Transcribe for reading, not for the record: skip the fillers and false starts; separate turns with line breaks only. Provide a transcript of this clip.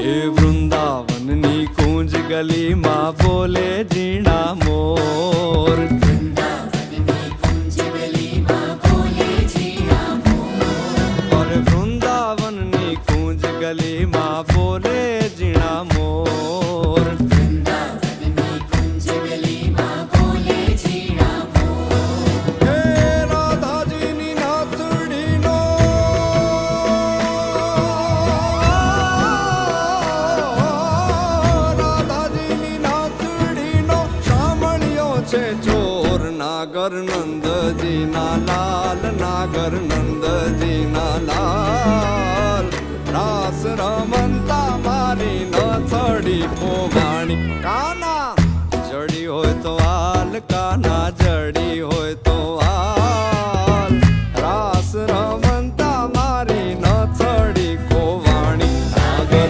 એ વૃંદાવનની કુંજ ગલીમાં બોલે ઝીણા મોર. અરે વૃંદાવનની કુંજ ગલીમાં બોલે ઝીણા મોર. હે રાધાજીની નાથડીનો છે ચોર. નાગર નંદજીના લાલ, નાગર નંદજીના લાલ. રાસ રમંતા મારી નથડી પોવાણી. કાના જડી હોય તો હાલ, કાના જડી હોય તો